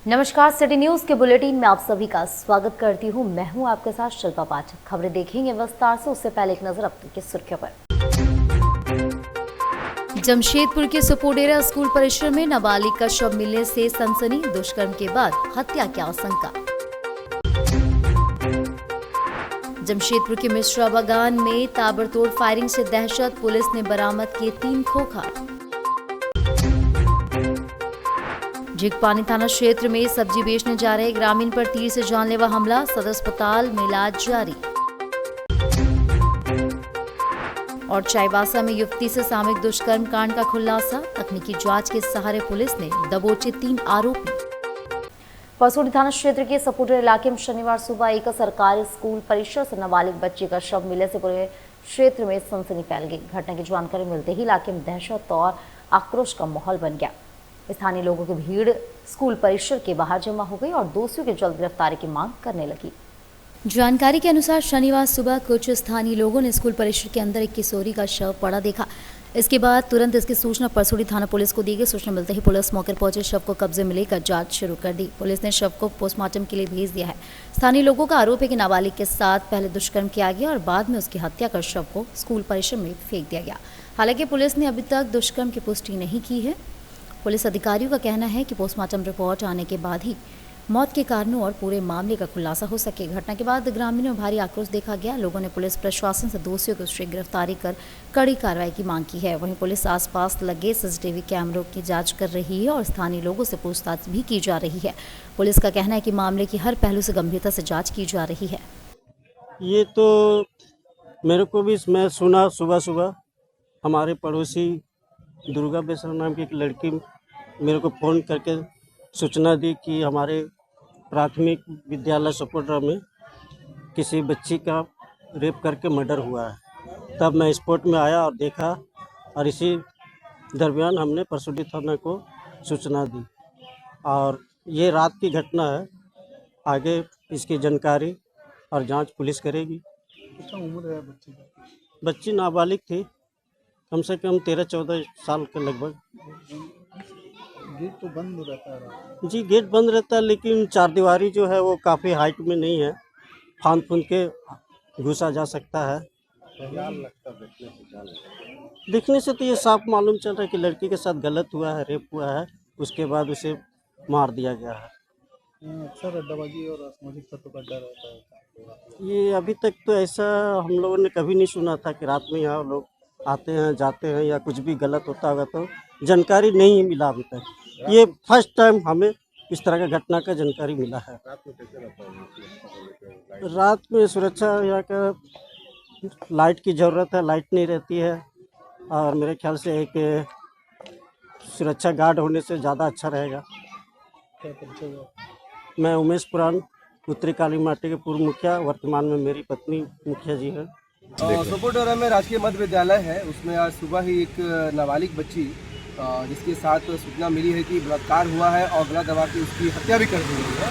नमस्कार, city news के bulletin में आप सभी का स्वागत करती हूं। मैं हूं आपके साथ शिल्पा पाठक। खबरें देखेंगे विस्तार से, उससे पहले एक नजर अब तक की सुर्खियों पर। जमशेदपुर के सुपोडेरा स्कूल परिसर में नाबालिग का शव मिलने से सनसनी, दुष्कर्म के बाद हत्या की आशंका। जमशेदपुर के मिश्रा बागान में ताबड़तोड़ फायरिंग से दहशत, पुलिस ने बरामद किए 3 खोखा। झिकपानी थाना क्षेत्र में सब्जी बेचने जा रहे ग्रामीण पर तीर से जानलेवा हमला, सदर अस्पताल में इलाज जारी। और चाईबासा में युवती से सामूहिक दुष्कर्म कांड का खुलासा, तकनीकी जांच के सहारे पुलिस ने दबोचे 3 आरोपी। परसोड़ी थाना क्षेत्र के सपोटर इलाके में शनिवार सुबह एक सरकारी स्कूल परिसर से नाबालिग बच्ची का शव मिलने से पूरे क्षेत्र में सनसनी फैल गई। घटना की जानकारी मिलते ही इलाके में दहशत और आक्रोश का माहौल बन गया। स्थानीय लोगों की भीड़ स्कूल परिसर के बाहर जमा हो गई और दोषियों की जल्द गिरफ्तारी की मांग करने लगी। जानकारी के अनुसार शनिवार सुबह कुछ स्थानीय लोगों ने स्कूल परिसर के अंदर एक किशोरी का शव पड़ा देखा। इसके बाद तुरंत इसकी सूचना परसोड़ी थाना पुलिस को दी गई। सूचना मिलते ही पुलिस मौके पर पहुंचे, शव को कब्जे में लेकर जांच शुरू कर दी। पुलिस ने शव को पोस्टमार्टम के लिए भेज दिया है। स्थानीय लोगों का आरोप है कि नाबालिग के साथ पहले दुष्कर्म किया गया और बाद में उसकी हत्या कर शव को स्कूल परिसर में फेंक दिया गया। हालांकि पुलिस ने अभी तक दुष्कर्म की पुष्टि नहीं की है। पुलिस अधिकारियों का कहना है कि पोस्टमार्टम रिपोर्ट आने के बाद ही मौत के कारणों और पूरे मामले का खुलासा हो सके। घटना के बाद ग्रामीणों में भारी आक्रोश देखा गया। लोगों ने पुलिस प्रशासन से दोषियों की शीघ्र गिरफ्तारी कर कड़ी कार्रवाई की मांग की है। वहीं पुलिस आसपास लगे सीसीटीवी कैमरों की जांच कर रही है और स्थानीय लोगों से पूछताछ भी की जा रही है। पुलिस का कहना है कि मामले की हर पहलू से गंभीरता से जाँच की जा रही है। ये तो मेरे को भी मैं सुना सुबह हमारे पड़ोसी दुर्गा बेसरा नाम की एक लड़की मेरे को फ़ोन करके सूचना दी कि हमारे प्राथमिक विद्यालय सपोड्रा में किसी बच्ची का रेप करके मर्डर हुआ है। तब मैं स्पॉट में आया और देखा और इसी दरमियान हमने परसोड़ी थाना को सूचना दी और ये रात की घटना है। आगे इसकी जानकारी और जांच पुलिस करेगी। कितना उम्र है बच्ची का? बच्ची नाबालिग थी, कम से कम 13-14 साल के लगभग। गेट तो बंद रहता है रात जी गेट बंद रहता है, लेकिन चारदीवारी जो है वो काफ़ी हाइट में नहीं है, फांद फूंद के घुसा जा सकता है। क्या लगता है दिखने से तो ये साफ मालूम चल रहा है कि लड़की के साथ गलत हुआ है, रेप हुआ है, उसके बाद उसे मार दिया गया है। अक्सर अड्डाबाजी और असामाजिक तत्व का डर रहता है। ये अभी तक तो ऐसा हम लोगों ने कभी नहीं सुना था कि रात में यहाँ लोग आते हैं जाते हैं या कुछ भी गलत होता होगा, तो जानकारी नहीं मिला अभी तक। ये फर्स्ट टाइम हमें इस तरह का घटना का जानकारी मिला है। रात में सुरक्षा यहाँ का लाइट की ज़रूरत है, लाइट नहीं रहती है और मेरे ख्याल से एक सुरक्षा गार्ड होने से ज़्यादा अच्छा रहेगा। क्या परिचय हुआ? मैं उमेश पुराण, उत्तरी काली माटी के पूर्व मुखिया, वर्तमान में मेरी पत्नी मुखिया जी है। सपोडोरा में राजकीय मध्य विद्यालय है, उसमें आज सुबह ही एक नाबालिग बच्ची जिसके साथ सूचना मिली है कि बलात्कार हुआ है और गला दबा के उसकी हत्या भी कर दी गई है।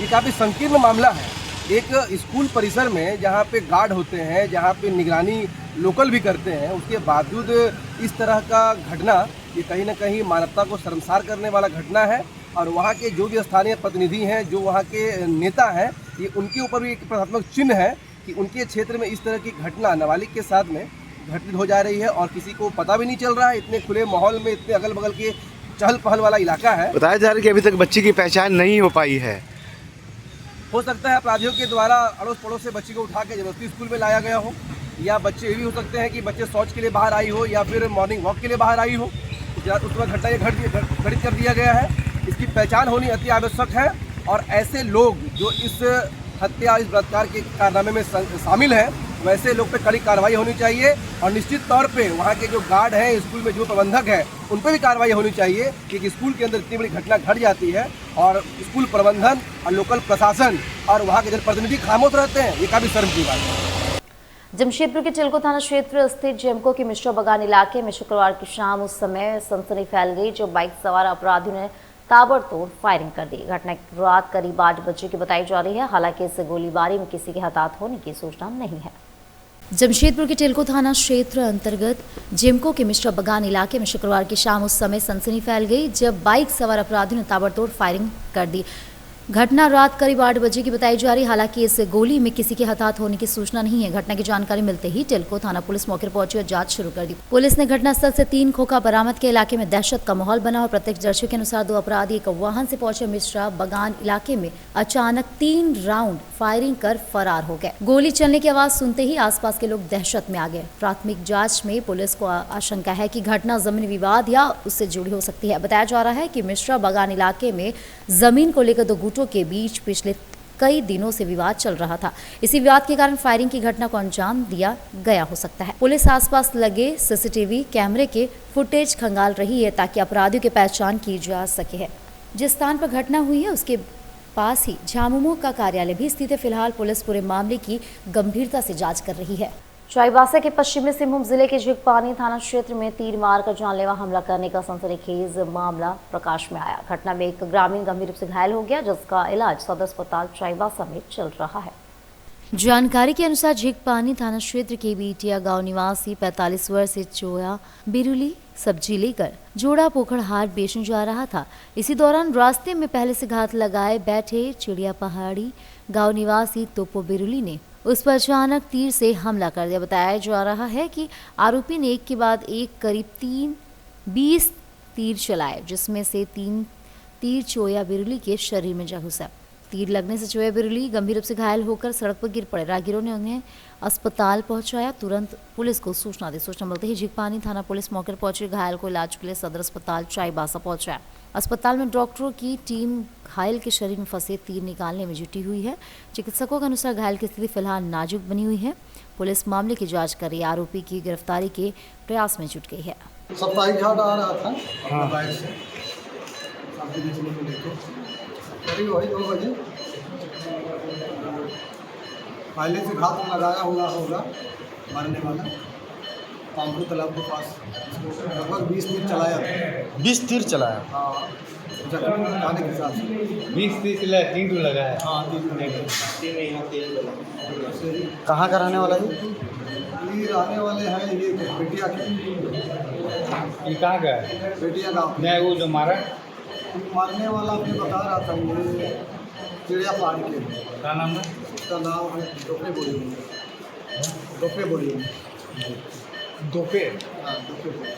ये काफ़ी संकीर्ण मामला है। एक स्कूल परिसर में जहाँ पे गार्ड होते हैं, जहाँ पे निगरानी लोकल भी करते हैं, उसके बावजूद इस तरह का घटना ये कहीं ना कहीं मानवता को शर्मसार करने वाला घटना है। और वहाँ के जो भी स्थानीय प्रतिनिधि हैं, जो वहाँ के नेता हैं, ये उनके ऊपर भी एक प्रतीकात्मक चिन्ह है कि उनके क्षेत्र में इस तरह की घटना नाबालिग के साथ में घटित हो जा रही है और किसी को पता भी नहीं चल रहा है। इतने खुले माहौल में, इतने अगल बगल के चहल पहल वाला इलाका है। बताया जा रहा है कि अभी तक बच्ची की पहचान नहीं हो पाई है। हो सकता है अपराधियों के द्वारा अड़ोस पड़ोस से बच्ची को उठा के जबरदस्ती स्कूल में लाया गया हो, या बच्चे ये भी हो सकते हैं कि बच्चे शौच के लिए बाहर आई हो या फिर मॉर्निंग वॉक के लिए बाहर आई हो। उस वक्त घटना ये घटित कर दिया गया है। इसकी पहचान होनी अति आवश्यक है और ऐसे लोग जो इस हत्या, इस बलात्कार के कारनामे में शामिल हैं, वैसे लोग पे कड़ी कार्रवाई होनी चाहिए और निश्चित तौर पे वहाँ के जो गार्ड हैं, स्कूल में जो प्रबंधक हैं, उन पर भी कार्रवाई होनी चाहिए। क्योंकि स्कूल के अंदर इतनी बड़ी घटना घट जाती है और स्कूल प्रबंधन और लोकल प्रशासन और वहाँ के जनप्रतिनिधि खामोश रहते हैं, ये काफ़ी शर्म की बात है। जमशेदपुर के चिल्को थाना क्षेत्र स्थित जेमको के मिश्रा बागान इलाके में शुक्रवार की शाम उस समय सनसनी फैल गई जब बाइक सवार अपराधियों ने ताबड़तोड़ फायरिंग कर दी। घटना रात करीब 8 बजे की बताई जा रही है। हालांकि इस गोलीबारी में किसी के हताहत होने की सूचना नहीं है। जमशेदपुर के टिलको थाना क्षेत्र अंतर्गत जिमको के मिश्रा बगान इलाके में शुक्रवार की शाम उस समय सनसनी फैल गई जब बाइक सवार अपराधियों ने ताबड़तोड़ फायरिंग कर दी। घटना रात करीब 8 बजे की बताई जा रही। हालांकि इस गोली में किसी के हताहत होने की सूचना नहीं है। घटना की जानकारी मिलते ही टिलको थाना पुलिस मौके पर पहुंची और जांच शुरू कर दी। पुलिस ने घटनास्थल से 3 खोखा बरामद के इलाके में दहशत का माहौल बना और प्रत्यक्षदर्शियों के अनुसार 2 अपराधी एक वाहन से पहुंचे मिश्रा बगान इलाके में अचानक 3 राउंड फायरिंग कर फरार हो गए। गोली चलने की आवाज सुनते ही आसपास के लोग दहशत में आ गए। प्राथमिक जांच में पुलिस को आशंका है कि घटना जमीन विवाद या उससे जुड़ी हो सकती है। बताया जा रहा है कि मिश्रा बगान इलाके में जमीन को लेकर 2 गुटों के बीच पिछले कई दिनों से विवाद चल रहा था। इसी विवाद के कारण फायरिंग की घटना को अंजाम दिया गया हो सकता है। पुलिस आसपास लगे सीसीटीवी कैमरे के फुटेज खंगाल रही है ताकि अपराधियों की पहचान की जा सके है। जिस स्थान पर घटना हुई है उसके पास ही झामुमो का कार्यालय भी स्थित है। फिलहाल पुलिस पूरे मामले की गंभीरता से जांच कर रही है। चाईबासा के पश्चिमी सिंहभूम जिले के झिगपानी थाना क्षेत्र में तीर मारकर जानलेवा हमला करने का सनसनीखेज मामला प्रकाश में आया। घटना में एक ग्रामीण गंभीर रूप से घायल हो गया जिसका इलाज सदर अस्पताल चाईबासा में चल रहा है। जानकारी के अनुसार झिगपानी थाना क्षेत्र के बीटिया गांव निवासी 45 वर्षीय चोया बिरुली सब्जी लेकर जोड़ा पोखर हाट बेचने जा रहा था। इसी दौरान रास्ते में पहले से घात लगाए बैठे चिड़िया पहाड़ी गांव निवासी तोपो बिरुली ने उस पर अचानक तीर से हमला कर दिया। बताया जा रहा है कि आरोपी ने एक के बाद एक करीब 20 तीर चलाए जिसमें से 3 तीर चोया बिरुली के शरीर में जा घुसा। तीर लगने से चोया बिरुली गंभीर रूप से घायल होकर सड़क पर गिर पड़े। राहगीरों ने उन्हें अस्पताल पहुंचाया। तुरंत पुलिस को सूचना दी। सूचना मिलते ही झिगपानी थाना पुलिस मौके पर पहुंची। घायल को इलाज के लिए सदर अस्पताल चाईबासा पहुंचाया। अस्पताल में डॉक्टरों की टीम घायल के शरीर में फंसे तीर निकालने में जुटी हुई है। चिकित्सकों के अनुसार घायल की स्थिति फिलहाल नाजुक बनी हुई है। पुलिस मामले की जांच कर रही है। आरोपी की गिरफ्तारी के प्रयास में जुट गई है। साप्ताहिक घाट आ रहा था बाइक से शादी बेचने को लेकर करीब वही 2 बजे पहले से घात लगाया हुआ होगा मारने वाला कामरू तालाब के पास लगभग 20 तीर चलाया था। 20 तीर चलाया। हाँ जख्मी आने के हिसाब से 20 30 चलाया 3 टू लगा है। हाँ 3 कहाँ का रहने वाला है? ये रहने वाले हैं ये बेटिया के ये कहाँ का है? बेटिया गाँव नहीं वो जो मारा मारने वाला आपने बता रहा था ये चिड़िया पहाड़ी के क्या नाम है? उसका नाम है डोपे बोली। दोपे हाँ डोपे बोली।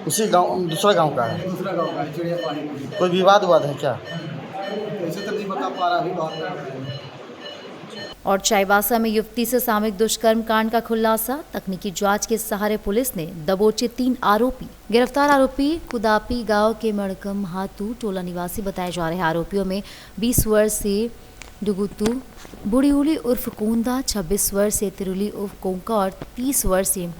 उसी गांव दूसरा गांव का है। दूसरा गाँव का है चिड़िया पहाड़ी के। कोई विवाद है क्या? ऐसे तो नहीं बता पा रहा अभी बात। और चाईबासा में युवती से सामूहिक दुष्कर्म कांड का खुलासा। तकनीकी जांच के सहारे पुलिस ने दबोचे 3 आरोपी। गिरफ्तार आरोपी कुदापी गांव के मड़कम हाथू टोला निवासी बताए जा रहे हैं। आरोपियों में 20 वर्षीय डुगुतू बुड़ीउली उर्फ कोंदा, 26 वर्षीय तिरुली उर्फ कोंका और 30 वर्षीय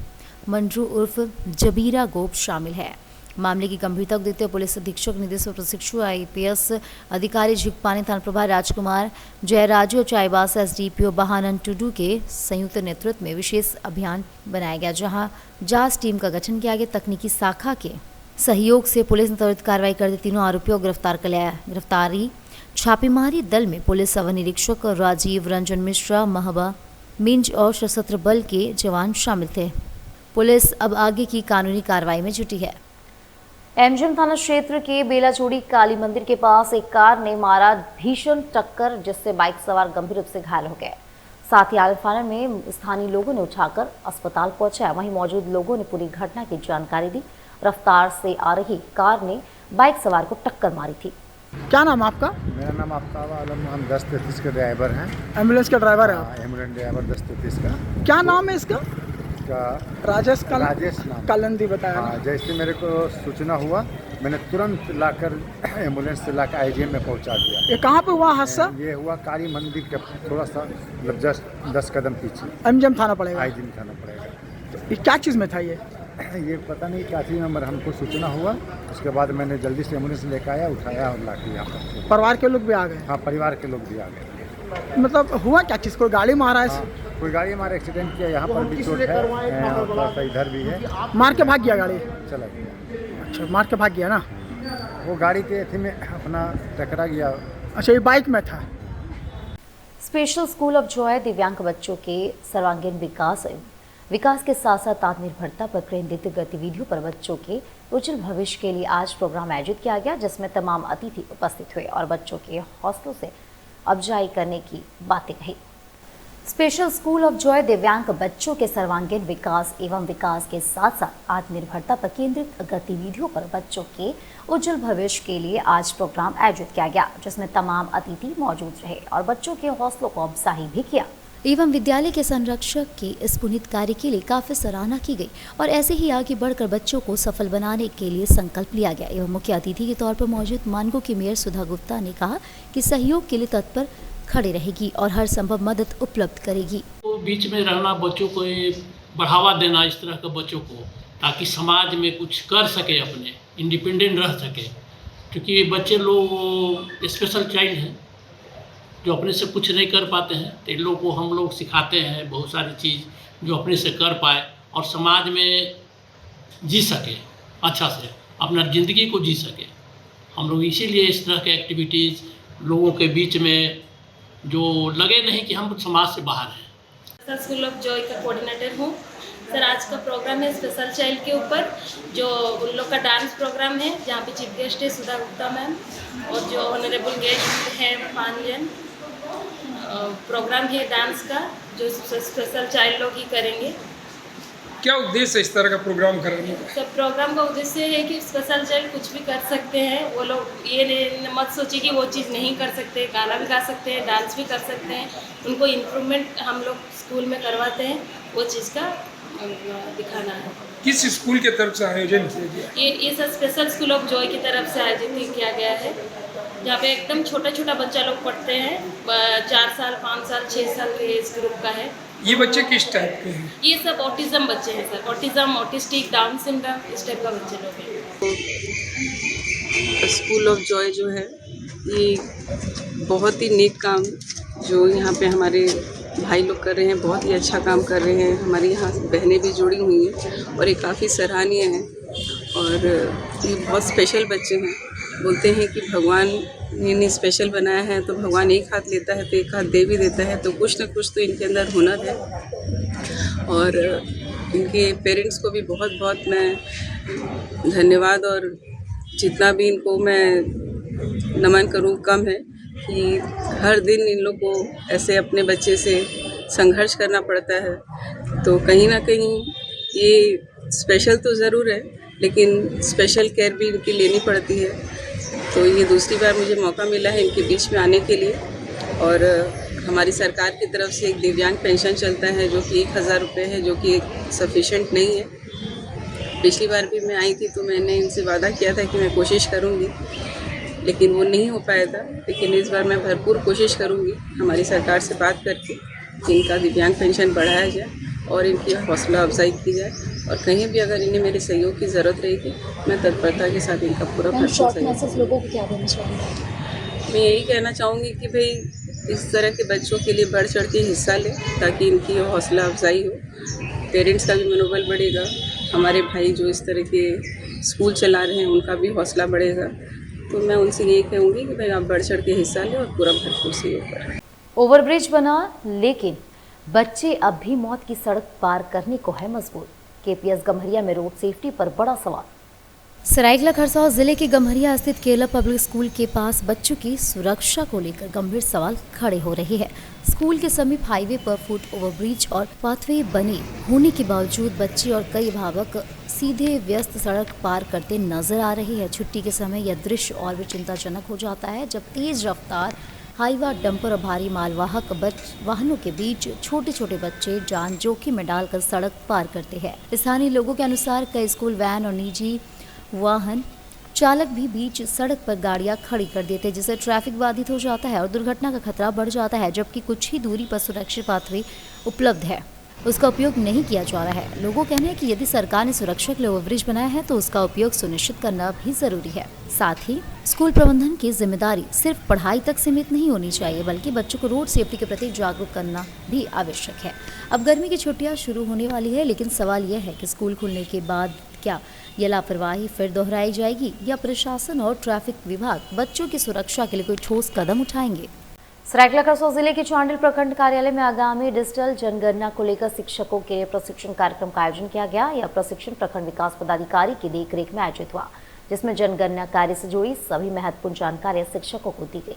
मंड्रू उर्फ जबीरा गोप शामिल है। मामले की गंभीरता को देखते हुए पुलिस अधीक्षक निदेशक प्रशिक्षु IPS अधिकारी झिगपानी थाना प्रभारी राजकुमार जयराजू और चाईबासा SDPO बहानन टुडू के संयुक्त नेतृत्व में विशेष अभियान बनाया गया जहां जांच टीम का गठन किया गया। तकनीकी शाखा के सहयोग से पुलिस ने त्वरित कार्रवाई कर दी। तीनों आरोपियों को गिरफ्तार कर लिया। गिरफ्तारी छापेमारी दल में पुलिस अवर निरीक्षक राजीव रंजन मिश्रा, महबा मिंज और सशस्त्र बल के जवान शामिल थे। पुलिस अब आगे की कानूनी कार्रवाई में जुटी है। एमजीएम थाना क्षेत्र के बेलाचोड़ी काली मंदिर के पास एक कार ने मारा भीषण टक्कर जिससे बाइक सवार गंभीर रूप से घायल हो गए। साथ ही आलमफानर में स्थानीय लोगों ने उठाकर अस्पताल पहुंचाया। वहीं मौजूद लोगों ने पूरी घटना की जानकारी दी। रफ्तार से आ रही कार ने बाइक सवार को टक्कर मारी थी। क्या नाम आपका? मेरा नाम आफ्ताब आलम, हम 1033 के ड्राइवर हैं। एम्बुलेंस का ड्राइवर है आप? एम्बुलेंस ड्राइवर 1033 का। क्या नाम है इसका? राजेश नाम कालंदी बताया। हाँ, जैसे मेरे को सूचना हुआ मैंने तुरंत लाकर एम्बुलेंस से लाकर IGM में पहुंचा दिया। ये कहाँ पे हुआ हादसा? ये हुआ काली मंदिर के थोड़ा सा मतलब जस्ट 10 कदम पीछे। एमजीएम थाना पड़ेगा? IGM थाना पड़ेगा। ये क्या चीज़ में था ये पता नहीं क्या चीज़ नंबर हमको सूचना हुआ। उसके बाद मैंने जल्दी से एम्बुलेंस लेकर आया, उठाया और ला के यहाँ पर। परिवार के लोग भी आ गए? हाँ, परिवार के लोग भी आ गए। मतलब हुआ क्या चीज़? कोई गाड़ी मारा है? कोई गाड़ी हमारा एक्सीडेंट किया, यहाँ पर भी चोट है, थोड़ा सा इधर भी है। मार के भाग गया गाड़ी? चला गया। अच्छा, मार के भाग गया ना? वो गाड़ी के थी में अपना टकरा गया। अच्छा, ये बाइक में था? स्पेशल स्कूल ऑफ जॉय दिव्यांग बच्चों के सर्वांगीण विकास के साथ साथ आत्मनिर्भरता पर केंद्रित गतिविधियों पर बच्चों के उज्जवल भविष्य के लिए आज प्रोग्राम आयोजित किया गया, जिसमें तमाम अतिथि उपस्थित हुए और बच्चों के हौसलों से अफजाई करने की बातें कही। स्पेशल स्कूल ऑफ जॉय दिव्यांग बच्चों के सर्वांगीण विकास एवं विकास के साथ साथ आत्मनिर्भरता पर केंद्रित गतिविधियों पर बच्चों के उज्जवल भविष्य के लिए आज प्रोग्राम आयोजित किया गया, जिसमें तमाम अतिथि मौजूद रहे और बच्चों के हौसलों को अफजाई भी किया एवं विद्यालय के संरक्षक के इस पुनीत कार्य के लिए काफी सराहना की गई और ऐसे ही आगे बढ़कर बच्चों को सफल बनाने के लिए संकल्प लिया गया। एवं मुख्य अतिथि के तौर पर मौजूद मानगो की मेयर सुधा गुप्ता ने कहा कि सहयोग के लिए तत्पर खड़े रहेगी और हर संभव मदद उपलब्ध करेगी। तो बीच में रहना, बच्चों को बढ़ावा देना इस तरह के बच्चों को, ताकि समाज में कुछ कर सके, अपने इंडिपेंडेंट रह सके, क्योंकि बच्चे लोग स्पेशल चाइल्ड हैं जो अपने से कुछ नहीं कर पाते हैं, तो इन लोगों को हम लोग सिखाते हैं बहुत सारी चीज़ जो अपने से कर पाए और समाज में जी सके, अच्छा से अपना ज़िंदगी को जी सके। हम लोग इसीलिए इस तरह के एक्टिविटीज़ लोगों के बीच में जो लगे नहीं कि हम समाज से बाहर हैं। स्कूल ऑफ जॉय का कोऑर्डिनेटर हूँ सर। आज का प्रोग्राम है स्पेशल चाइल्ड के ऊपर, जो उन लोग का डांस प्रोग्राम है, जहाँ पे चीफ गेस्ट है सुधा गुप्ता मैम और जो ऑनरेबल गेस्ट हैं 5 जन। प्रोग्राम है डांस का जो स्पेशल चाइल्ड लोग ही करेंगे। क्या उद्देश्य है इस तरह का प्रोग्राम करने का? सब प्रोग्राम का उद्देश्य है कि स्पेशल चाइल्ड कुछ भी कर सकते हैं। वो लोग ये मत सोचिए कि वो चीज़ नहीं कर सकते, गाना भी गा सकते हैं, डांस भी कर सकते हैं। उनको इम्प्रूवमेंट हम लोग स्कूल में करवाते हैं, वो चीज़ का दिखाना है। किस स्कूल की तरफ से आयोजन किया गया? ये सब स्पेशल स्कूल ऑफ जॉय की तरफ से आयोजित किया गया है, जहाँ पे एकदम छोटा छोटा बच्चा लोग पढ़ते हैं। 4 साल, 5 साल, 6 साल के एज ग्रुप का है। ये बच्चे किस टाइप के हैं? ये सब ऑटिज्म बच्चे हैं sir. Autism, autistic, down syndrome, इस टाइप का बच्चे लोग हैं। स्कूल ऑफ जॉय जो है ये बहुत ही नेक काम जो यहाँ पे हमारे भाई लोग कर रहे हैं, बहुत ही अच्छा काम कर रहे हैं। हमारी यहाँ बहनें भी जुड़ी हुई हैं और ये काफ़ी सराहनीय है। और ये बहुत स्पेशल बच्चे हैं। बोलते हैं कि भगवान ने इन्हें स्पेशल बनाया है, तो भगवान एक हाथ लेता है तो एक हाथ दे भी देता है, तो कुछ ना कुछ तो इनके अंदर हुनर है। और इनके पेरेंट्स को भी बहुत बहुत मैं धन्यवाद और जितना भी इनको मैं नमन करूँ कम है कि हर दिन इन लोग को ऐसे अपने बच्चे से संघर्ष करना पड़ता है। तो कहीं ना कहीं ये स्पेशल तो ज़रूर है, लेकिन स्पेशल केयर भी इनकी लेनी पड़ती है। तो ये दूसरी बार मुझे मौका मिला है इनके बीच में आने के लिए। और हमारी सरकार की तरफ से एक दिव्यांग पेंशन चलता है जो कि 1000 रुपये है, जो कि सफिशेंट नहीं है। पिछली बार भी मैं आई थी तो मैंने इनसे वादा किया था कि मैं कोशिश करूँगी, लेकिन वो नहीं हो पाया था। लेकिन इस बार मैं भरपूर कोशिश करूँगी हमारी सरकार से बात करके कि इनका दिव्यांग पेंशन बढ़ाया जाए और इनकी हौसला अफजाई की जाए। और कहीं भी अगर इन्हें मेरे सहयोग की ज़रूरत रहेगी, मैं तत्परता के साथ इनका पूरा भरपूर सहयोग। लोगों को क्या देना चाहिए? मैं यही कहना चाहूँगी कि भाई इस तरह के बच्चों के लिए बढ़ चढ़ के हिस्सा लें, ताकि इनकी हौसला अफजाई हो, पेरेंट्स का भी मनोबल बढ़ेगा। हमारे भाई जो इस तरह के स्कूल चला रहे हैं उनका भी हौसला बढ़ेगा। तो मैं उनसे यही कहूँगी कि भाई आप बढ़ चढ़ के हिस्सा लें और पूरा भरपूर सहयोग करें। ओवरब्रिज बना, लेकिन बच्चे अब भी मौत की सड़क पार करने को है मजबूर। केपीएस गम्हरिया में रोड सेफ्टी पर बड़ा सवाल। सरायकेला खरसावां जिले के गम्हरिया स्थित केरला पब्लिक स्कूल के पास बच्चों की सुरक्षा को लेकर गंभीर सवाल खड़े हो रहे हैं। स्कूल के समीप हाईवे पर फुट ओवरब्रिज और पाथवे बने होने के बावजूद बच्चे और कई अभिभावक सीधे व्यस्त सड़क पार करते नजर आ रहे हैं। छुट्टी के समय यह दृश्य और भी चिंताजनक हो जाता है, जब तेज रफ्तार हाईवा, डंपर और भारी मालवाहक वाहनों के बीच छोटे छोटे बच्चे जान जोखिम में डालकर सड़क पार करते हैं। स्थानीय लोगों के अनुसार कई स्कूल वैन और निजी वाहन चालक भी बीच सड़क पर गाड़ियां खड़ी कर देते हैं, जिससे ट्रैफिक बाधित हो जाता है और दुर्घटना का खतरा बढ़ जाता है। जबकि कुछ ही दूरी पर सुरक्षित पाथवे उपलब्ध है, उसका उपयोग नहीं किया जा रहा है। लोगों कहना है कि यदि सरकार ने सुरक्षा के लिए ओवरब्रिज बनाया है तो उसका उपयोग सुनिश्चित करना भी जरूरी है। साथ ही स्कूल प्रबंधन की जिम्मेदारी सिर्फ पढ़ाई तक सीमित नहीं होनी चाहिए, बल्कि बच्चों को रोड सेफ्टी के प्रति जागरूक करना भी आवश्यक है। अब गर्मी की छुट्टियां शुरू होने वाली है, लेकिन सवाल यह है कि स्कूल खुलने के बाद क्या यह लापरवाही फिर दोहराई जाएगी या प्रशासन और ट्रैफिक विभाग बच्चों की सुरक्षा के लिए कोई ठोस कदम उठाएंगे। सरायकेला खरसावां जिले के चांडिल प्रखंड कार्यालय में आगामी डिजिटल जनगणना को लेकर शिक्षकों के प्रशिक्षण कार्यक्रम का आयोजन किया गया। यह प्रशिक्षण प्रखंड विकास पदाधिकारी की देखरेख में आयोजित हुआ, जिसमें जनगणना कार्य से जुड़ी सभी महत्वपूर्ण जानकारियां शिक्षकों को दी गई।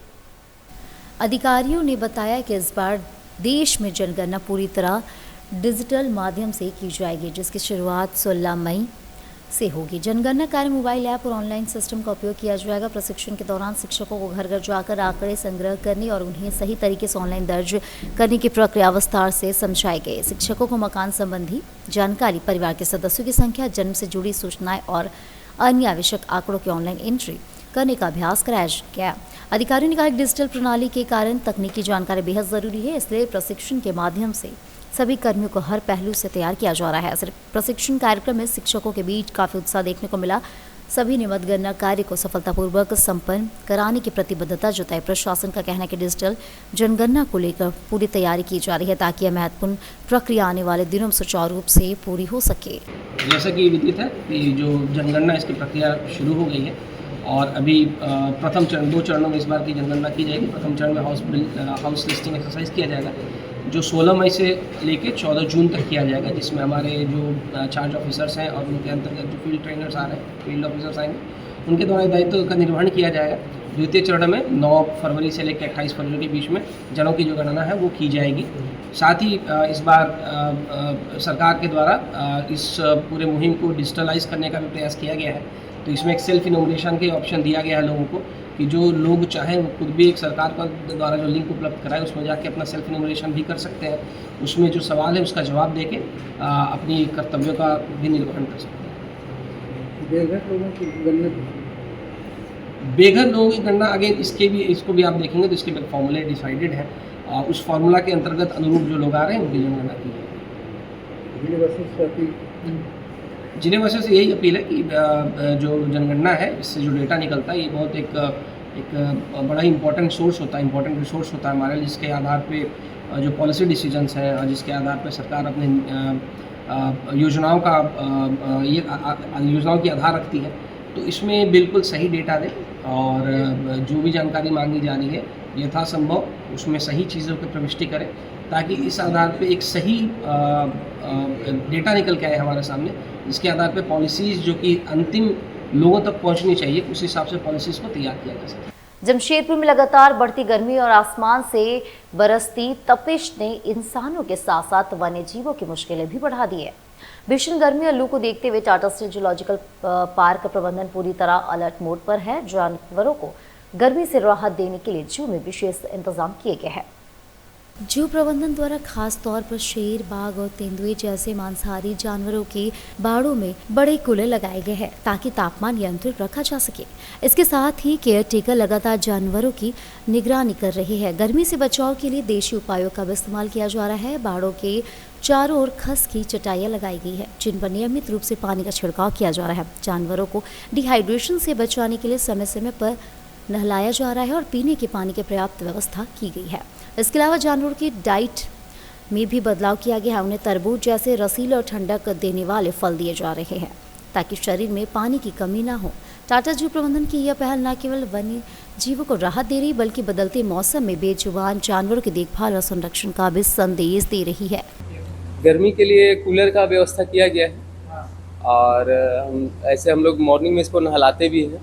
अधिकारियों ने बताया कि इस बार देश में जनगणना पूरी तरह डिजिटल माध्यम से की जाएगी, जिसकी शुरुआत 16 मई से होगी। जनगणना कार्य मोबाइल ऐप और ऑनलाइन सिस्टम का उपयोग किया जाएगा। प्रशिक्षण के दौरान शिक्षकों को घर घर जाकर आंकड़े संग्रह करने और उन्हें सही तरीके से ऑनलाइन दर्ज करने की प्रक्रिया विस्तार से समझाई गई। शिक्षकों को मकान संबंधी जानकारी, परिवार के सदस्यों की संख्या, जन्म से जुड़ी सूचनाएं और अन्य आवश्यक आंकड़ों की ऑनलाइन एंट्री करने का अभ्यास कराया गया। अधिकारियों ने कहा कि डिजिटल प्रणाली के कारण तकनीकी जानकारी बेहद जरूरी है, इसलिए प्रशिक्षण के माध्यम से सभी कर्मियों को हर पहलू से तैयार किया जा रहा है। प्रशिक्षण कार्यक्रम में शिक्षकों के बीच काफी उत्साह देखने को मिला। सभी ने मतगणना कार्य को सफलतापूर्वक संपन्न कराने की प्रतिबद्धता जताई। प्रशासन का कहना है कि डिजिटल जनगणना को लेकर पूरी तैयारी की जा रही है, ताकि यह महत्वपूर्ण प्रक्रिया आने वाले दिनों में सुचारू रूप से पूरी हो सके। जैसा कि विदित है कि जो जनगणना इसकी प्रक्रिया शुरू हो गई है और अभी प्रथम चरण 2 चरणों में इस बार की जनगणना की जाएगी। प्रथम चरण में हाउस लिस्टिंग एक्सरसाइज किया जाएगा, जो 16 मई से लेकर 14 जून तक किया जाएगा, जिसमें हमारे जो चार्ज ऑफिसर्स हैं और उनके अंतर्गत जो फील्ड ट्रेनर्स आ रहे हैं, फील्ड ऑफिसर्स आएंगे, उनके द्वारा दायित्व का निर्वहन किया जाएगा। द्वितीय चरण में 9 फरवरी से लेकर 28 फरवरी के बीच में जनों की जो गणना है वो की जाएगी। साथ ही इस बार सरकार के द्वारा इस पूरे मुहिम को डिजिटलाइज करने का भी प्रयास किया गया है। तो इसमें एक सेल्फ इनोमिनेशन के ऑप्शन दिया गया है लोगों को, कि जो लोग चाहें वो खुद भी एक सरकार का द्वारा जो लिंक उपलब्ध कराए उसमें जाके अपना सेल्फ इनोमिनेशन भी कर सकते हैं। उसमें जो सवाल है उसका जवाब देके अपनी कर्तव्यों का भी निर्वहन कर सकते हैं। बेघर लोगों की गणना आगे इसको भी आप देखेंगे तो इसके फॉर्मूले डिसाइडेड है। उस फार्मूला के अंतर्गत अनुरूप जो लोग आ रहे हैं उनकी जनगणना की जाएगी। जिले वासियों से यही अपील है कि जो जनगणना है इससे जो डेटा निकलता है ये बहुत एक बड़ा ही इंपॉर्टेंट सोर्स होता है, इंपॉर्टेंट रिसोर्स होता है हमारे, जिसके आधार पे जो पॉलिसी डिसीजंस हैं और जिसके आधार पे सरकार अपने योजनाओं की आधार रखती है। तो इसमें बिल्कुल सही डेटा दें और जो भी जानकारी मांगी जा रही है यथासंभव उसमें सही चीज़ों की प्रविष्टि करें, ताकि इस आधार पे एक सही डेटा निकल के आए हमारे सामने, जिसके आधार पे पॉलिसीज़ जो कि अंतिम लोगों तक पहुंचनी चाहिए उस हिसाब से पॉलिसीज़ को तैयार किया जा सके। जमशेदपुर में लगातार बढ़ती गर्मी और आसमान से बरसती तपिश ने इंसानों के साथ साथ वन्य जीवों की मुश्किलें भी बढ़ा दी है। भीषण गर्मी और लू को देखते हुए टाटा स्टील जूलॉजिकल पार्क प्रबंधन पूरी तरह अलर्ट मोड पर है। जानवरों को गर्मी से राहत देने के लिए जू में विशेष इंतजाम किए गए हैं। जू प्रबंधन द्वारा खास तौर पर शेर, बाघ और तेंदुए जैसे मांसाहारी जानवरों के बाड़ों में बड़े कूलर लगाए गए हैं, ताकि तापमान नियंत्रित रखा जा सके। इसके साथ ही केयर टेकर लगातार जानवरों की निगरानी कर रहे हैं। गर्मी से बचाव के लिए देशी उपायों का भी इस्तेमाल किया जा रहा है। बाड़ों के चारों ओर खस की चटाइयाँ लगाई गई है, जिन पर नियमित रूप से पानी का छिड़काव किया जा रहा है। जानवरों को डिहाइड्रेशन से बचाने के लिए समय समय पर नहलाया जा रहा है और पीने के पानी की पर्याप्त व्यवस्था की गई है। इसके अलावा जानवरों की डाइट में भी बदलाव किया गया है। उन्हें तरबूज जैसे रसीले और ठंडक देने वाले फल दिए जा रहे हैं, ताकि शरीर में पानी की कमी ना हो। टाटा जू प्रबंधन की यह पहल न केवल वन्य जीवों को राहत दे रही, बल्कि बदलते मौसम में बेजुबान जानवरों की देखभाल और संरक्षण का भी संदेश दे रही है। गर्मी के लिए कूलर का व्यवस्था किया गया है और ऐसे हम लोग मॉर्निंग में इसको नहलाते भी हैं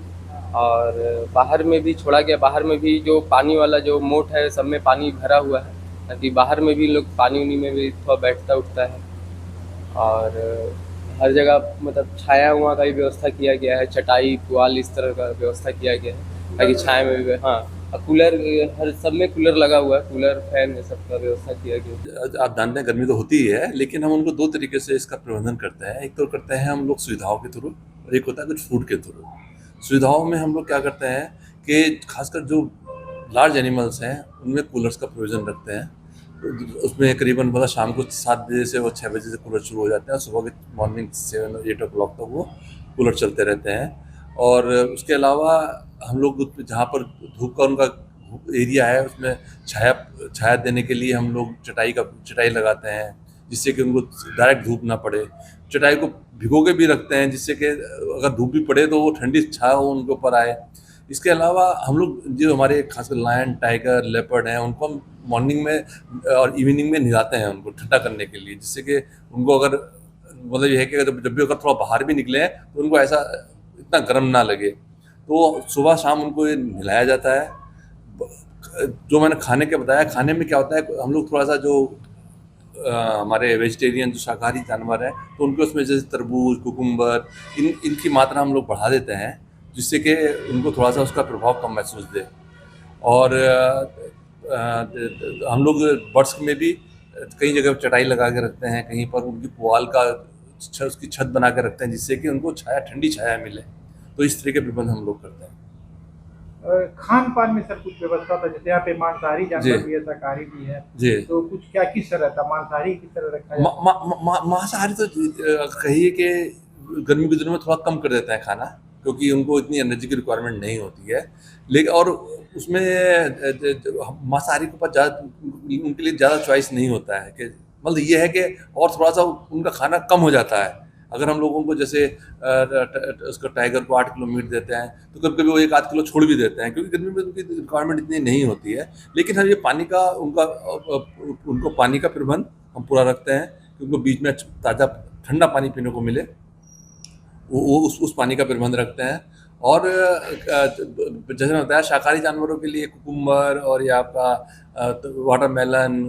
और बाहर में भी छोड़ा गया। बाहर में भी जो पानी वाला जो मोट है सब में पानी भरा हुआ है, ताकि बाहर में भी लोग पानी उनी में भी थोड़ा बैठता उठता है। और हर जगह मतलब छाया हुआ का भी व्यवस्था किया गया है, चटाई पुआल इस तरह का व्यवस्था किया गया है, ताकि छाया में भी। हाँ, कूलर हर सब में कूलर लगा हुआ है, कूलर फैन सब का व्यवस्था किया गया। आप जानते हैं गर्मी तो होती ही है, लेकिन हम उनको 2 तरीके से इसका प्रबंधन करते हैं। एक तो करते हैं हम लोग सुविधाओं के थ्रू और एक होता है कुछ फूड के थ्रू। सुविधाओं में हम लोग क्या करते हैं कि खासकर जो लार्ज एनिमल्स हैं उनमें कूलर्स का प्रोविज़न रखते हैं। तो उसमें करीबन मतलब शाम को 7 बजे से और 6 बजे से कूलर शुरू हो जाते हैं और सुबह के मॉर्निंग 7 और 8 o'clock तक वो कूलर चलते रहते हैं। और उसके अलावा हम लोग जहाँ पर धूप का उनका एरिया है उसमें छाया देने के लिए हम लोग चटाई लगाते हैं, जिससे कि उनको डायरेक्ट धूप ना पड़े। चटाई को भिगो के भी रखते हैं, जिससे कि अगर धूप भी पड़े तो वो ठंडी छाया उनके ऊपर आए। इसके अलावा हम लोग जो हमारे खासकर लायन, टाइगर, लेपर्ड हैं, उनको हम मॉर्निंग में और इवनिंग में नहलाते हैं उनको ठंडा करने के लिए, जिससे कि उनको अगर मतलब ये है कि जब भी अगर थोड़ा बाहर भी निकले हैं तो उनको ऐसा इतना गर्म ना लगे। तो सुबह शाम उनको ये नहलाया जाता है। जो मैंने खाने के बताया, खाने में क्या होता है, हम लोग थोड़ा सा जो हमारे वेजिटेरियन जो शाकाहारी जानवर हैं तो उनको उसमें जैसे तरबूज, कुकुम्बर, इनकी मात्रा हम लोग बढ़ा देते हैं, जिससे कि उनको थोड़ा सा उसका प्रभाव कम महसूस दे। और हम लोग बर्ड्स में भी कई जगह चटाई लगा के रखते हैं, कहीं पर उनकी पुआल का उसकी छत बना के रखते हैं, जिससे कि उनको छाया, ठंडी छाया मिले। तो इस तरह के प्रबंध हम लोग करते हैं। खान पान में सर कुछ व्यवस्था था, जैसे यहाँ पे मांसाहारी जानवर भी है, शाकाहारी भी है जी, तो कुछ क्या किस तरह था, मांसाहारी किस तरह रखा जाता? मांसाहारी तो कहिए कि गर्मी के दिनों में थोड़ा कम कर देते हैं खाना, क्योंकि उनको इतनी एनर्जी की रिक्वायरमेंट नहीं होती है। लेकिन और उसमें मांसाहारी के ऊपर उनके लिए ज़्यादा चॉइस नहीं होता है, कि मतलब ये है कि और थोड़ा सा उनका खाना कम हो जाता है। अगर हम लोगों को जैसे उसका टाइगर को 8 किलो मीट देते हैं तो कभी कभी वो 1-8 किलो छोड़ भी देते हैं, क्योंकि गर्मी में उनकी रिक्वायरमेंट इतनी नहीं होती है। लेकिन हाँ, ये पानी का उनको पानी का प्रबंध हम पूरा रखते हैं कि उनको बीच में ताज़ा ठंडा पानी पीने को मिले, वो उस पानी का प्रबंध रखते हैं। और जैसे मैंने बताया, शाकाहारी जानवरों के लिए कुकुम्बर और या आपका वाटरमेलन,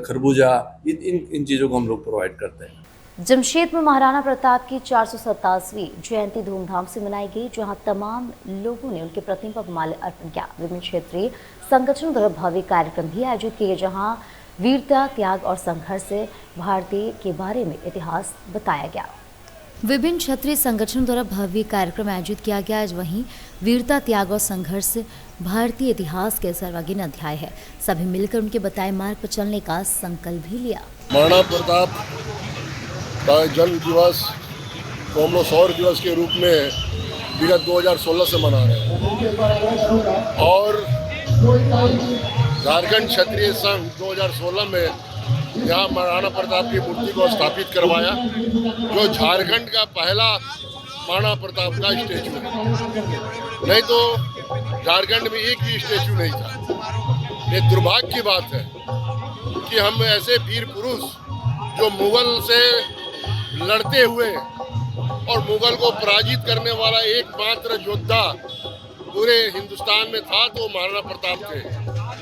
खरबूजा, इन चीज़ों को हम लोग प्रोवाइड करते हैं। जमशेद में महाराणा प्रताप की 427वीं जयंती धूमधाम से मनाई गई, जहां तमाम लोगों ने उनके प्रतिमा पर माल्यार्पण किया। विभिन्न क्षेत्रीय संगठनों द्वारा भव्य कार्यक्रम भी आयोजित किए, जहां वीरता, त्याग और संघर्ष से भारतीय के बारे में इतिहास बताया गया। विभिन्न क्षेत्रीय संगठनों द्वारा भव्य कार्यक्रम आयोजित किया गया, वहीं वीरता, त्याग और संघर्ष भारतीय इतिहास के सर्वांगीण अध्याय है। सभी मिलकर उनके बताए मार्ग पर चलने का संकल्प भी लिया। महाराणा प्रताप का जन्म दिवस को हम लोग शौर्य दिवस के रूप में विगत 2016 से मना रहे हैं, और झारखंड क्षत्रिय संघ 2016 में यहाँ महाराणा प्रताप की मूर्ति को स्थापित करवाया, जो झारखंड का पहला महाराणा प्रताप का स्टैचू है। नहीं तो झारखंड में एक भी स्टैचू नहीं था। ये दुर्भाग्य की बात है कि हम ऐसे वीर पुरुष जो मुगल से लड़ते हुए और मुगल को पराजित करने वाला एकमात्र योद्धा पूरे हिंदुस्तान में था, तो महाराणा प्रताप थे।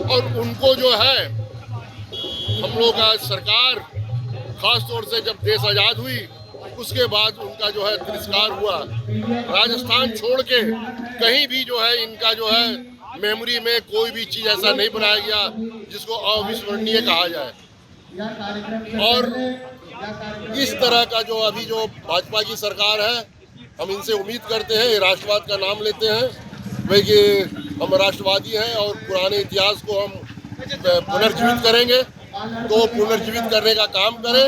और उनको जो है हम लोग का सरकार, खास तौर से जब देश आज़ाद हुई उसके बाद उनका जो है तिरस्कार हुआ। राजस्थान छोड़ के कहीं भी जो है इनका जो है मेमोरी में कोई भी चीज़ ऐसा नहीं बनाया गया जिसको अविस्मरणीय कहा जाए। और इस तरह का जो अभी जो भाजपा की सरकार है, हम इनसे उम्मीद करते हैं, राष्ट्रवाद का नाम लेते हैं, भाई कि हम राष्ट्रवादी हैं और पुराने इतिहास को हम पुनर्जीवित करेंगे, तो पुनर्जीवित करने का काम करें।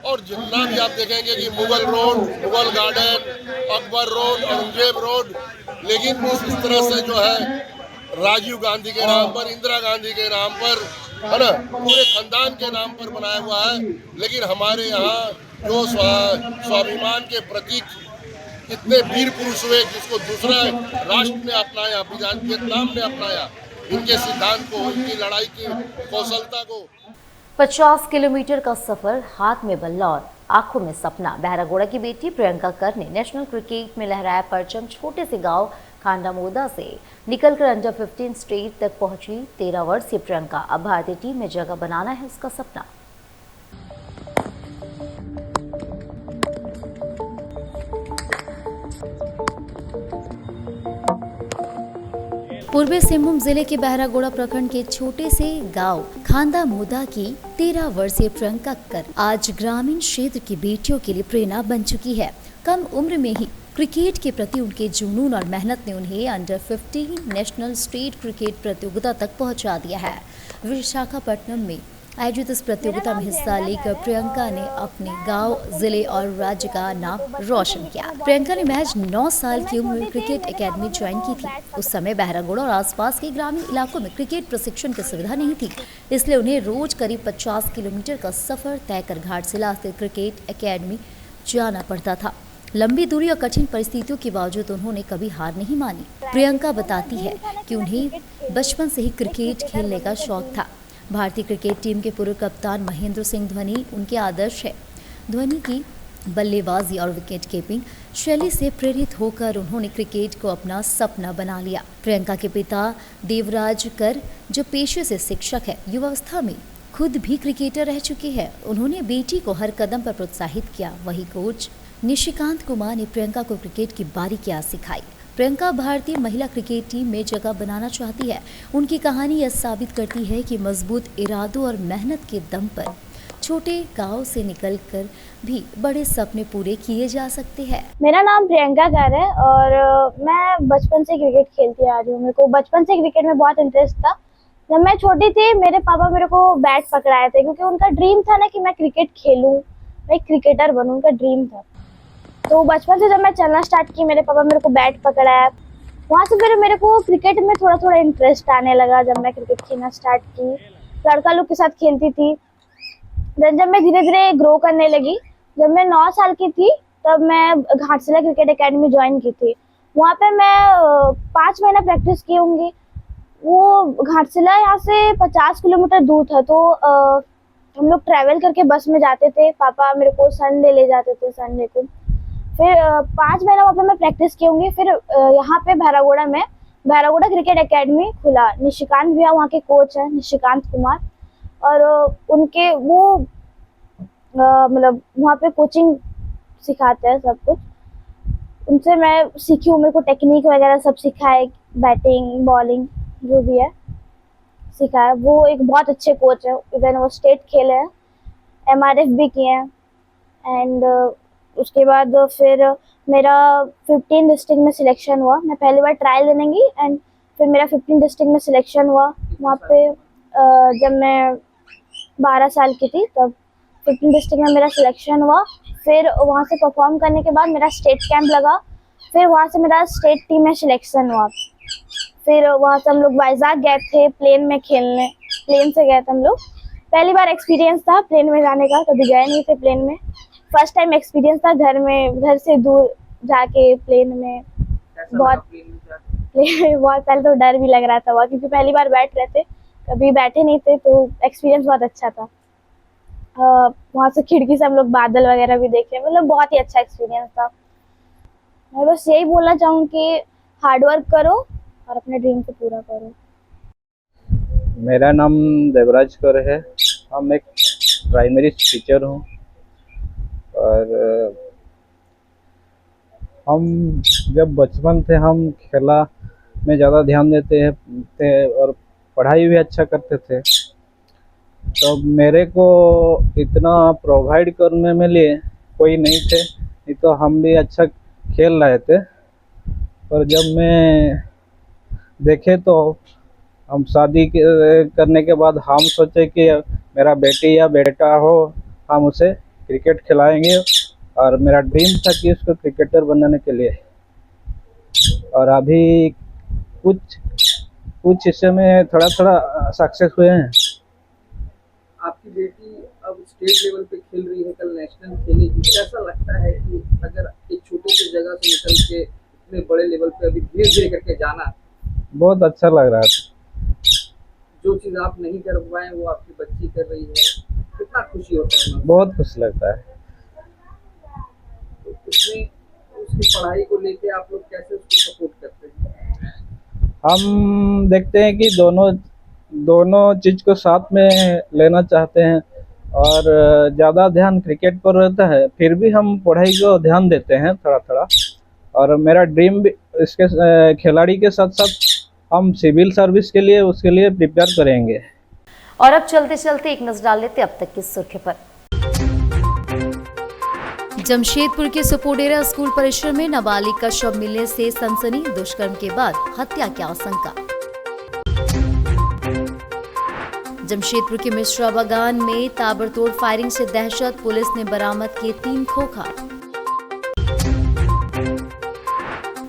और जितना भी आप देखेंगे कि Mughal road, Mughal garden, Akbar road, Aurangzeb road, लेकिन इस तरह से जो है राजीव गांधी के नाम पर, इंदिरा गांधी के नाम पर, है ना, पूरे खानदान के नाम पर बनाया हुआ है। लेकिन हमारे यहाँ जो स्वाभिमान के प्रतीक इतने वीर पुरुष हुए, जिसको दूसरा राष्ट्र ने अपनाया, वियतनाम ने अपनाया, इनके सिद्धांत को, इनकी लड़ाई की कौशलता को। 50 किलोमीटर का सफर, हाथ में बल्ला और आंखों में सपना। बहरागोड़ा की बेटी प्रियंका कर ने नेशनल क्रिकेट में लहराया परचम। छोटे से गांव खांडामोदा से निकलकर अंडर 15 स्टेट तक पहुंची 13 वर्षीय प्रियंका। अब भारतीय टीम में जगह बनाना है उसका सपना। पूर्वी सिंहभूम जिले के बहरागोड़ा प्रखंड के छोटे से गांव खांडामोदा की 13 वर्षीय प्रियंका कर आज ग्रामीण क्षेत्र की बेटियों के लिए प्रेरणा बन चुकी है। कम उम्र में ही क्रिकेट के प्रति उनके जुनून और मेहनत ने उन्हें अंडर 15 नेशनल स्टेट क्रिकेट प्रतियोगिता तक पहुंचा दिया है। विशाखापट्टनम में आयोजित इस प्रतियोगिता में हिस्सा लेकर प्रियंका ने अपने गांव, जिले और राज्य का नाम रोशन किया। प्रियंका ने महज 9 साल की उम्र में क्रिकेट एकेडमी ज्वाइन की थी। उस समय बहरागोड़ा और आसपास के ग्रामीण इलाकों में क्रिकेट प्रशिक्षण की सुविधा नहीं थी, इसलिए उन्हें रोज करीब 50 किलोमीटर का सफर तय कर घाटशिला स्थित क्रिकेट एकेडमी जाना पड़ता था। लंबी दूरी और कठिन परिस्थितियों के बावजूद उन्होंने कभी हार नहीं मानी। प्रियंका बताती है कि उन्हें बचपन से ही क्रिकेट खेलने का शौक था। भारतीय क्रिकेट टीम के पूर्व कप्तान महेंद्र सिंह धोनी उनके आदर्श है। धोनी की बल्लेबाजी और विकेट कीपिंग शैली से प्रेरित होकर उन्होंने क्रिकेट को अपना सपना बना लिया। प्रियंका के पिता देवराज कर, जो पेशे से शिक्षक है, युवावस्था में खुद भी क्रिकेटर रह चुके हैं। उन्होंने बेटी को हर कदम पर प्रोत्साहित किया। वही कोच निशिकांत कुमार ने प्रियंका को क्रिकेट की बारीकियां सिखाई। प्रियंका भारतीय महिला क्रिकेट टीम में जगह बनाना चाहती है। उनकी कहानी यह साबित करती है कि मजबूत इरादों और मेहनत के दम पर छोटे गांव से निकलकर भी बड़े सपने पूरे किए जा सकते हैं। मेरा नाम प्रियंका कर है और मैं बचपन से क्रिकेट खेलती आ रही हूँ। मेरे को बचपन से क्रिकेट में बहुत इंटरेस्ट था। जब मैं छोटी थी मेरे पापा मेरे को बैट पकड़ाए थे क्योंकि उनका ड्रीम था ना कि मैं क्रिकेट खेलूँ, मैं एक क्रिकेटर बनूँ, उनका ड्रीम था। तो बचपन से जब मैं चलना स्टार्ट की मेरे पापा मेरे को बैट पकड़ाया। वहाँ से फिर मेरे को क्रिकेट में थोड़ा थोड़ा इंटरेस्ट आने लगा। जब मैं क्रिकेट खेलना स्टार्ट की, लड़का लोग के साथ खेलती थी। जब मैं धीरे धीरे ग्रो करने लगी, जब मैं 9 साल की थी तब मैं घाटशिला क्रिकेट एकेडमी ज्वाइन की थी। वहाँ पे मैं 5 महीना प्रैक्टिस की होंगी। वो घाटशिला यहाँ से 50 किलोमीटर दूर था। तो हम लोग ट्रैवल करके बस में जाते थे। पापा मेरे को संडे ले जाते थे, संडे को। फिर 5 महीना वहाँ पे मैं प्रैक्टिस की होंगी। फिर यहाँ पे भैरागोड़ा में भैरागोड़ा क्रिकेट एकेडमी खुला। निशिकांत भैया वहाँ के कोच हैं, निशिकांत कुमार, और उनके वो मतलब वहाँ पे कोचिंग सिखाते हैं सब कुछ। उनसे मैं सीखी हूँ। मेरे को टेक्निक वगैरह सब सिखाए, बैटिंग बॉलिंग जो भी है सिखाया। वो एक बहुत अच्छे कोच है। इवन वो स्टेट खेले हैं, MRF भी किए हैं। एंड उसके बाद फिर मेरा 15 डिस्ट्रिक्ट में सिलेक्शन हुआ। मैं पहली बार ट्रायल देने गई एंड फिर मेरा 15 डिस्ट्रिक्ट में सिलेक्शन हुआ। वहाँ पे जब मैं 12 साल की थी तब 15 डिस्ट्रिक्ट में मेरा सिलेक्शन हुआ। फिर वहाँ से परफॉर्म करने के बाद मेरा स्टेट कैंप लगा। फिर वहाँ से मेरा स्टेट टीम में सिलेक्शन हुआ। फिर वहाँ से हम लोग वाइजाग गए थे प्लेन में खेलने। प्लेन से गए थे हम लोग। पहली बार एक्सपीरियंस था प्लेन में जाने का, कभी गए नहीं थे प्लेन में। फर्स्ट टाइम एक्सपीरियंस था घर से दूर जाके प्लेन में। बहुत पहले तो डर भी लग रहा था वहाँ, क्योंकि पहली बार बैठ रहे थे, कभी बैठे नहीं थे। तो एक्सपीरियंस बहुत अच्छा था। वहाँ से खिड़की से हम लोग बादल वगैरह भी देखे। मतलब बहुत ही अच्छा एक्सपीरियंस था। मैं बस यही बोलना चाहूँ कि हार्डवर्क करो और अपने ड्रीम को पूरा करो। मेरा नाम देवराज कर है। हम एक प्राइमरी टीचर हूँ और हम जब बचपन थे हम खेला में ज़्यादा ध्यान देते थे और पढ़ाई भी अच्छा करते थे। तो मेरे को इतना प्रोवाइड करने में लिए कोई नहीं थे, नहीं तो हम भी अच्छा खेल रहे थे। पर जब मैं देखे तो हम शादी करने के बाद हम सोचे कि मेरा बेटी या बेटा हो, हम उसे क्रिकेट खिलाएंगे। और मेरा ड्रीम था कि उसको क्रिकेटर बनाने के लिए। और अभी कुछ हिस्से में थोड़ा सक्सेस हुए हैं। आपकी बेटी अब स्टेट लेवल पे खेल रही है, कल नेशनल खेलेगी। कैसा लगता है कि अगर एक छोटे से जगह से निकल के इतने बड़े लेवल पे अभी धीरे धीरे करके जाना? बहुत अच्छा लग रहा था। जो चीज़ आप नहीं कर पाए वो आपकी बच्ची कर रही है, कितना खुशी होता है? बहुत खुशी लगता है। तो उसमें उसकी पढ़ाई को लेके आप लोग कैसे उसको सपोर्ट करते हैं? हम देखते हैं कि दोनों चीज़ को साथ में लेना चाहते हैं और ज़्यादा ध्यान क्रिकेट पर रहता है। फिर भी हम पढ़ाई को ध्यान देते हैं थोड़ा। और मेरा ड्रीम भी इसके खिलाड़ी के साथ साथ हम सिविल सर्विस के लिए उसके लिए प्रिपेयर करेंगे। और अब चलते चलते एक नजर डाल लेते अब तक की सुर्खी पर। जमशेदपुर के सुपोडेरा स्कूल परिसर में नाबालिग का शव मिलने से सनसनी। दुष्कर्म के बाद हत्या की आशंका। जमशेदपुर के मिश्रा बागान में ताबड़तोड़ फायरिंग से दहशत। पुलिस ने बरामद किए 3 खोखा।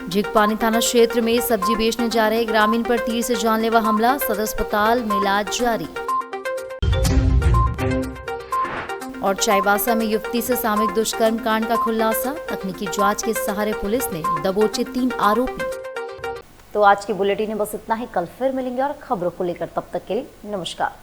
झिगपानी थाना क्षेत्र में सब्जी बेचने जा रहे ग्रामीण पर तीर से जानलेवा हमला। सदर अस्पताल में इलाज जारी। और चाईबासा में युवती से सामूहिक दुष्कर्म कांड का खुलासा, तकनीकी जांच के सहारे पुलिस ने दबोचे 3 आरोपी। तो आज की बुलेटिन में बस इतना ही। कल फिर मिलेंगे और खबरों को लेकर, तब तक के लिए नमस्कार।